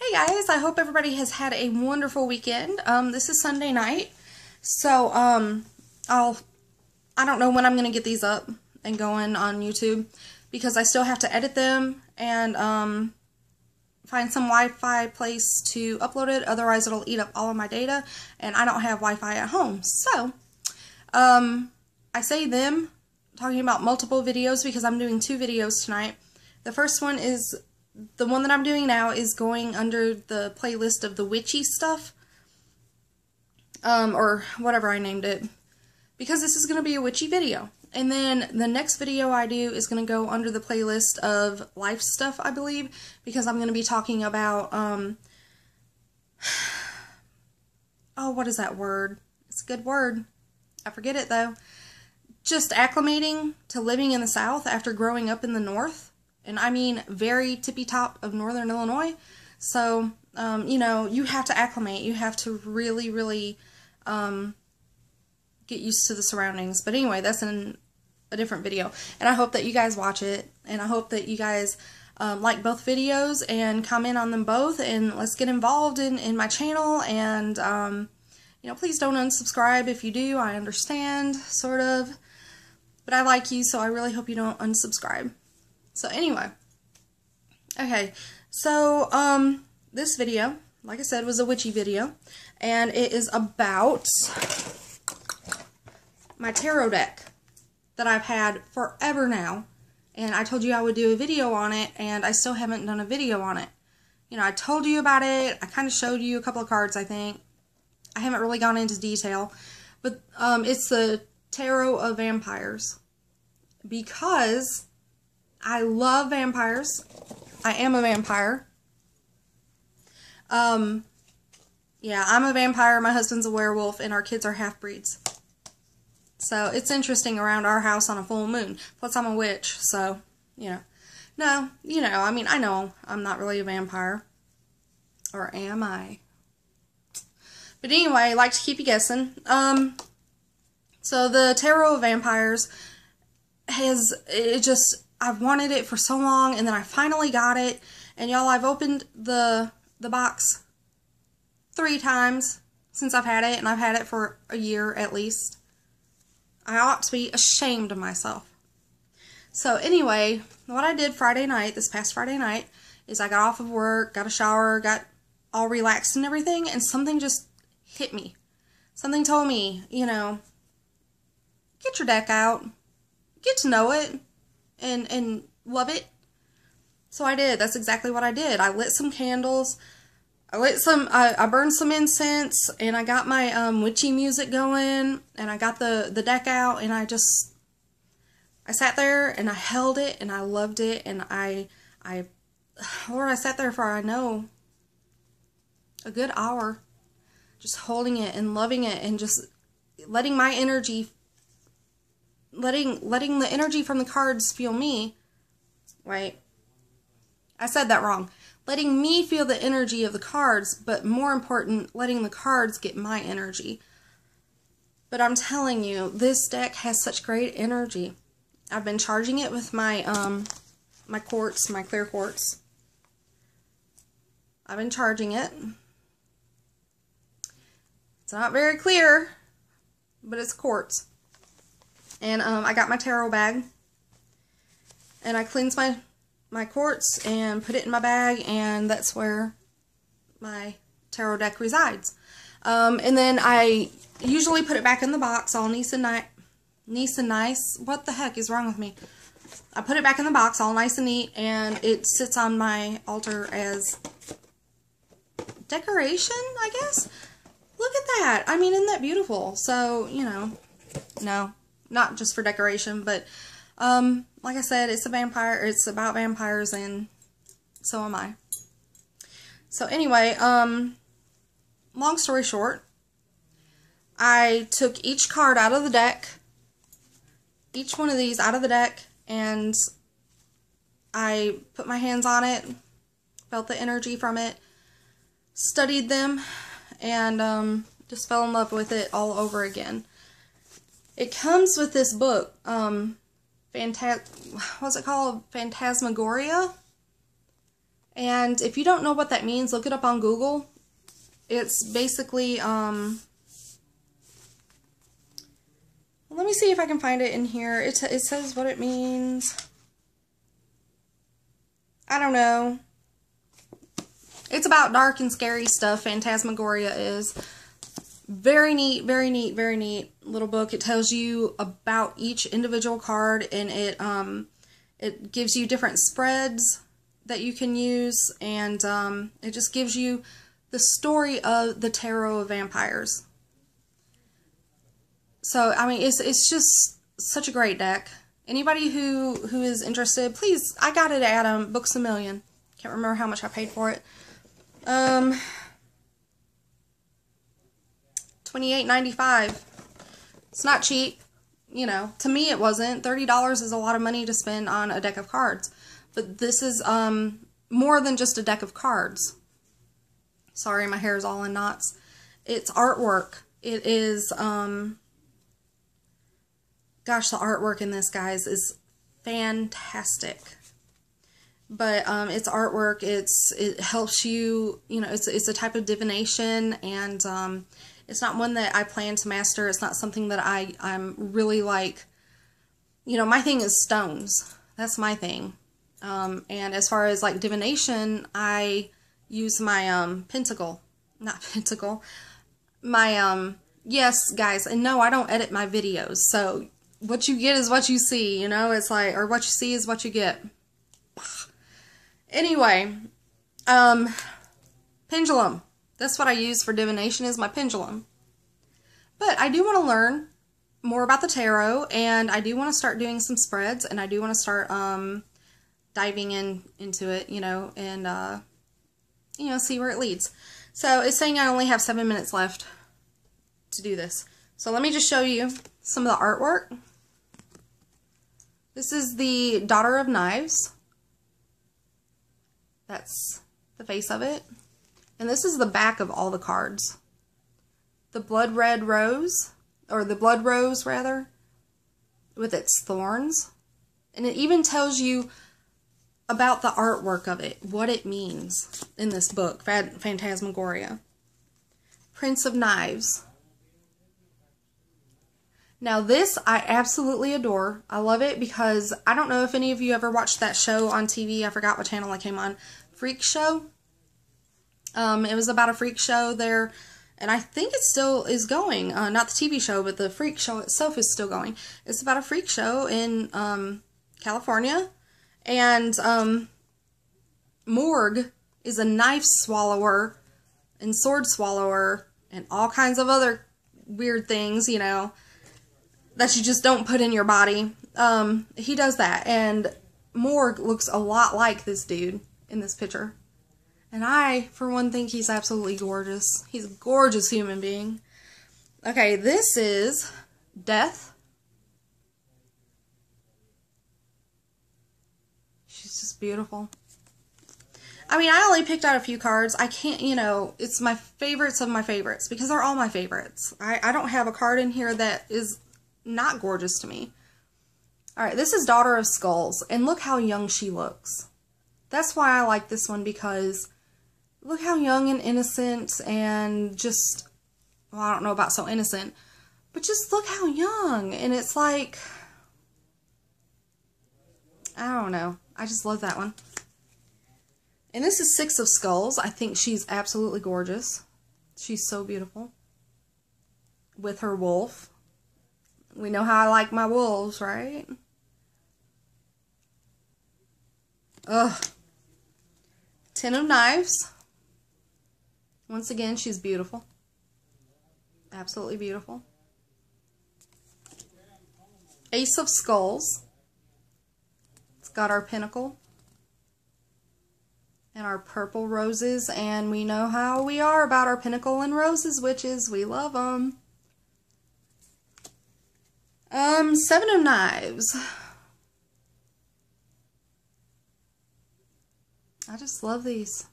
Hey guys, I hope everybody has had a wonderful weekend. This is Sunday night, so I don't know when I'm gonna get these up and going on YouTube because I still have to edit them and find some Wi-Fi place to upload it. Otherwise, it'll eat up all of my data, and I don't have Wi-Fi at home. So, I say them talking about multiple videos because I'm doing 2 videos tonight. The first one is the one that I'm doing now is going under the playlist of the witchy stuff, or whatever I named it, because this is going to be a witchy video. And then the next video I do is going to go under the playlist of life stuff, I believe, because I'm going to be talking about, oh, what is that word? It's a good word. I forget it, though. Just acclimating to living in the South after growing up in the North. And I mean very tippy-top of Northern Illinois. So, you know, you have to acclimate. You have to really, really get used to the surroundings. But anyway, that's in a different video. And I hope that you guys watch it. And I hope that you guys like both videos and comment on them both. And let's get involved in my channel. And, you know, please don't unsubscribe if you do. I understand, sort of. But I like you, so I really hope you don't unsubscribe. So anyway, okay, so, this video, like I said, was a witchy video, and it is about my tarot deck that I've had forever now, and I told you I would do a video on it, and I still haven't done a video on it. You know, I told you about it, I kind of showed you a couple of cards, I think. I haven't really gone into detail, but, it's the Tarot of Vampyres, because I love vampires. I am a vampire. Yeah, I'm a vampire, my husband's a werewolf, and our kids are half-breeds. So, it's interesting around our house on a full moon. Plus, I'm a witch, so, you know. No, you know, I mean, I know I'm not really a vampire. Or am I? But anyway, I like to keep you guessing. So, the Tarot of Vampyres I've wanted it for so long, and then I finally got it, and y'all, I've opened the box 3 times since I've had it, and I've had it for a year at least. I ought to be ashamed of myself. So anyway, what I did Friday night, this past Friday night, is I got off of work, got a shower, got all relaxed and everything, and something just hit me. Something told me, you know, get your deck out, get to know it, and love it. So I did. That's exactly what I did. I lit some candles. I burned some incense, and I got my witchy music going, and I got the deck out, and I sat there and I held it and I loved it, and Lord, I sat there for, I know, a good hour, just holding it and loving it, and just letting my energy, letting the energy from the cards feel me. Wait, I said that wrong. Letting me feel the energy of the cards, but more important, letting the cards get my energy. But I'm telling you, this deck has such great energy. I've been charging it with my my quartz, my clear quartz. I've been charging it. It's not very clear, but it's quartz. And I got my tarot bag, and I cleansed my quartz and put it in my bag, and that's where my tarot deck resides. And then I usually put it back in the box, all nice and nice. What the heck is wrong with me? I put it back in the box, all nice and neat, and it sits on my altar as decoration, I guess. Look at that. I mean, isn't that beautiful? So, you know, no. Not just for decoration, but, like I said, it's about vampires, and so am I. So anyway, long story short, I took each card out of the deck, each one of these out of the deck, and I put my hands on it, felt the energy from it, studied them, and, just fell in love with it all over again. It comes with this book, what's it called? Phantasmagoria? And if you don't know what that means, look it up on Google. It's basically, let me see if I can find it in here. It says what it means. I don't know. It's about dark and scary stuff. Phantasmagoria is. Very neat, very neat, very neat little book. It tells you about each individual card, and it gives you different spreads that you can use, and it just gives you the story of the Tarot of Vampyres. So, I mean, it's just such a great deck. Anybody who is interested, please, I got it at Books A Million. Can't remember how much I paid for it. $28.95. It's not cheap. You know, to me it wasn't. $30 is a lot of money to spend on a deck of cards. But this is more than just a deck of cards. Sorry, my hair is all in knots. It's artwork. It is, gosh, the artwork in this, guys, is fantastic. But it's artwork. It helps you, you know, it's a type of divination, and it's not one that I plan to master. It's not something that I'm really like, you know, my thing is stones. That's my thing. And as far as like divination, I use my pentacle, not pentacle, my yes, guys, and no, I don't edit my videos. So what you get is what you see, you know. It's like, or what you see is what you get. Anyway, pendulum. That's what I use for divination, is my pendulum. But I do want to learn more about the tarot, and I do want to start doing some spreads, and I do want to start diving into it, you know, and you know, see where it leads. So it's saying I only have 7 minutes left to do this. So let me just show you some of the artwork. This is the Daughter of Knives. That's the face of it. And this is the back of all the cards. The blood red rose, or the blood rose rather, with its thorns. And it even tells you about the artwork of it, what it means in this book, Phantasmagoria. Prince of Knives. Now this I absolutely adore. I love it because I don't know if any of you ever watched that show on TV. I forgot what channel it came on. Freak Show. It was about a freak show there, and I think it still is going. Not the TV show, but the freak show itself is still going. It's about a freak show in California, and Morg is a knife swallower and sword swallower and all kinds of other weird things, you know, that you just don't put in your body. He does that, and Morg looks a lot like this dude in this picture. And I, for one, think he's absolutely gorgeous. He's a gorgeous human being. Okay, this is Death. She's just beautiful. I mean, I only picked out a few cards. I can't, you know, it's my favorites of my favorites because they're all my favorites. I don't have a card in here that is not gorgeous to me. Alright, this is Daughter of Skulls, and look how young she looks. That's why I like this one, because look how young and innocent and just, well, I don't know about so innocent, but just look how young. And it's like, I don't know. I just love that one. And this is Six of Skulls. I think she's absolutely gorgeous. She's so beautiful. With her wolf. We know how I like my wolves, right? Ugh. Ten of Knives. Once again, she's beautiful. Absolutely beautiful. Ace of Skulls. It's got our pentacle. And our purple roses. And we know how we are about our pentacle and roses, witches. We love them. Seven of Knives. I just love these.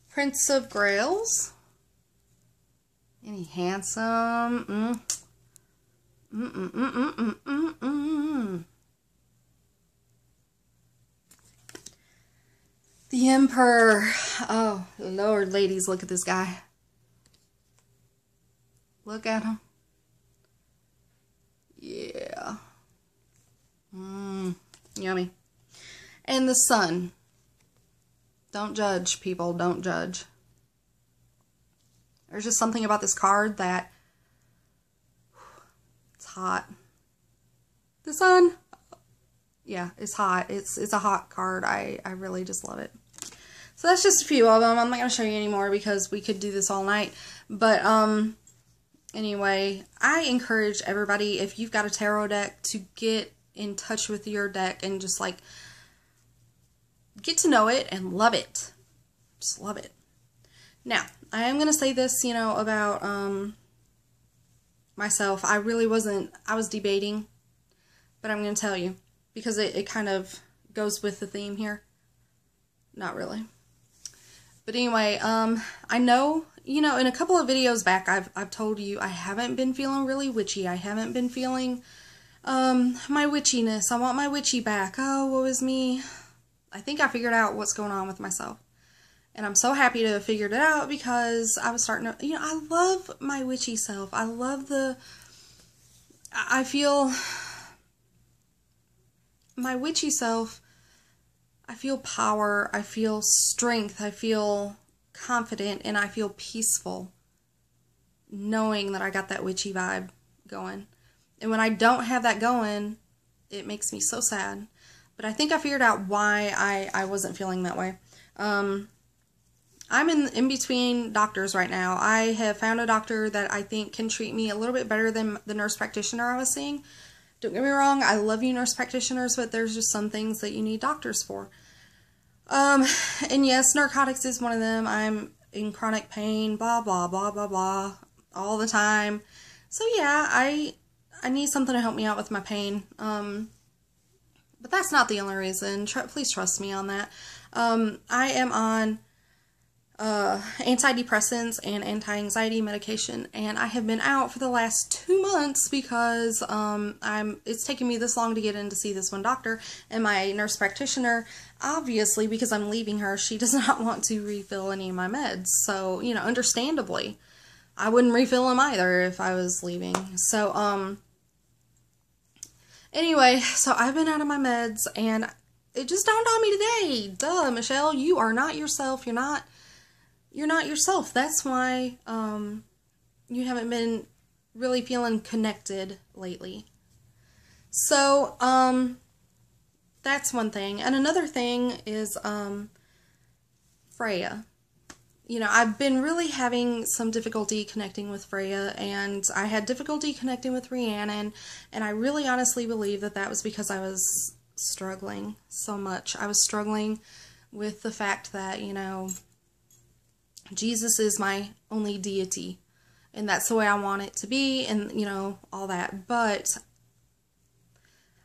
Prince of Grails. Ain't he handsome? The Emperor. Oh, Lord, ladies, look at this guy. Look at him. Yeah. Yummy. And the Sun. Don't judge, people. Don't judge. There's just something about this card that it's hot. The Sun. Yeah, it's hot. It's a hot card. I really just love it. So that's just a few of them. I'm not going to show you anymore because we could do this all night. But anyway, I encourage everybody, if you've got a tarot deck, to get in touch with your deck and just like get to know it and love it. Just love it. Now, I am going to say this, you know, about myself. I really wasn't, I was debating, but I'm going to tell you because it kind of goes with the theme here. Not really. But anyway, I know, you know, in a couple of videos back, I've told you I haven't been feeling really witchy. I haven't been feeling my witchiness. I want my witchy back. Oh, woe is me. I think I figured out what's going on with myself. And I'm so happy to have figured it out because I was starting to, you know, I love my witchy self. I love I feel, my witchy self, I feel power, I feel strength, I feel confident, and I feel peaceful knowing that I got that witchy vibe going. And when I don't have that going, it makes me so sad. But I think I figured out why I wasn't feeling that way. I'm in between doctors right now. I have found a doctor that I think can treat me a little bit better than the nurse practitioner I was seeing. Don't get me wrong, I love you nurse practitioners, but there's just some things that you need doctors for. And yes, narcotics is one of them. I'm in chronic pain, blah, blah, blah, blah, blah, all the time. So yeah, I need something to help me out with my pain. But that's not the only reason. Please trust me on that. I am on antidepressants and anti-anxiety medication, and I have been out for the last 2 months because it's taken me this long to get in to see this one doctor, and my nurse practitioner, obviously because I'm leaving her, she does not want to refill any of my meds. So, you know, understandably, I wouldn't refill them either if I was leaving. So anyway, so I've been out of my meds, and it just dawned on me today. Duh, Michelle, you are not yourself. You're not yourself. That's why you haven't been really feeling connected lately. So that's one thing. And another thing is Freya. You know, I've been really having some difficulty connecting with Freya, and I had difficulty connecting with Rhiannon, and I really honestly believe that that was because I was struggling so much. I was struggling with the fact that, you know, Jesus is my only deity, and that's the way I want it to be, and, you know, all that. But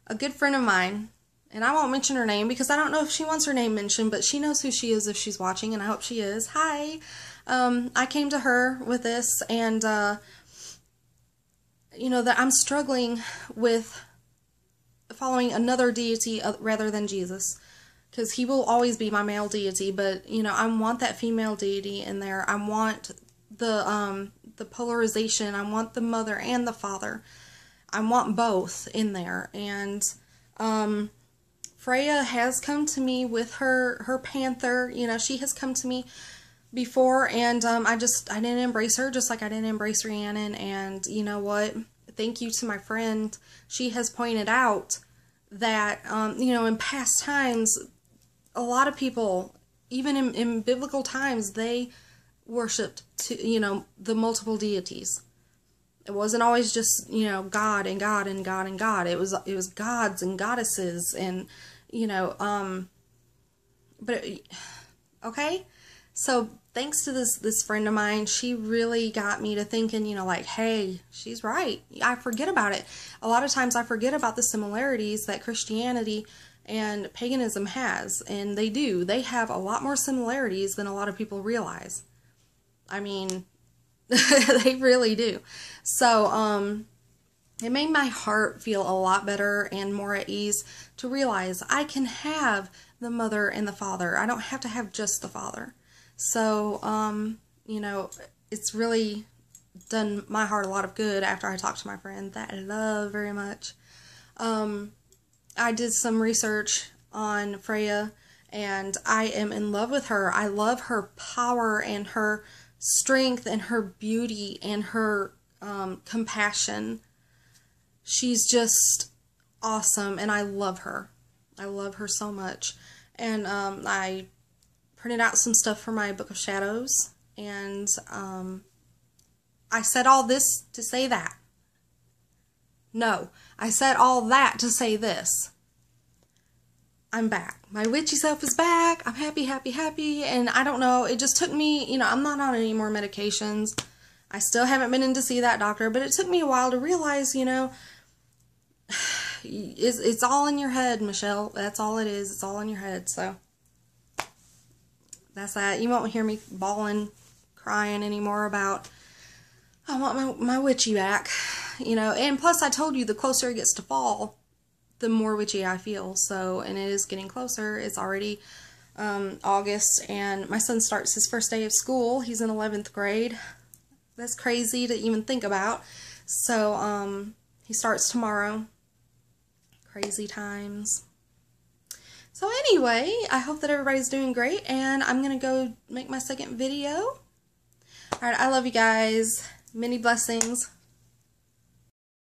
a good friend of mine, and I won't mention her name because I don't know if she wants her name mentioned, but she knows who she is if she's watching, and I hope she is. Hi! I came to her with this, and, you know, that I'm struggling with following another deity rather than Jesus. Because he will always be my male deity, but, you know, I want that female deity in there. I want the polarization. I want the mother and the father. I want both in there. And Freya has come to me with her panther. You know, she has come to me before, and I didn't embrace her, just like I didn't embrace Rhiannon. And you know what? Thank you to my friend. She has pointed out that, you know, in past times, a lot of people, even in biblical times, they worshipped, you know, the multiple deities. It wasn't always just, you know, God and God and God and God. It was gods and goddesses, and, you know, okay? So thanks to this friend of mine, she really got me to thinking, you know, like, hey, she's right. I forget about it. A lot of times I forget about the similarities that Christianity and paganism has, and they do. They have a lot more similarities than a lot of people realize. I mean, they really do. So, It made my heart feel a lot better and more at ease to realize I can have the mother and the father. I don't have to have just the father. So, you know, it's really done my heart a lot of good after I talked to my friend that I love very much. I did some research on Freya, and I am in love with her. I love her power and her strength and her beauty and her compassion. She's just awesome, and I love her. I love her so much. And I printed out some stuff for my Book of Shadows, and I said all this to say that. No, I said all that to say this. I'm back. My witchy self is back. I'm happy, happy, happy. And I don't know, it just took me, you know, I'm not on any more medications. I still haven't been in to see that doctor, but it took me a while to realize, you know, it's all in your head, Michelle. That's all it is. It's all in your head. So that's that. You won't hear me bawling, crying anymore about, I want my witchy back. You know, and plus I told you the closer it gets to fall, the more witchy I feel. So, and it is getting closer. It's already August, and my son starts his first day of school. He's in 11th grade. That's crazy to even think about. So, he starts tomorrow. Crazy times. So anyway, I hope that everybody's doing great, and I'm going to go make my second video. Alright, I love you guys. Many blessings.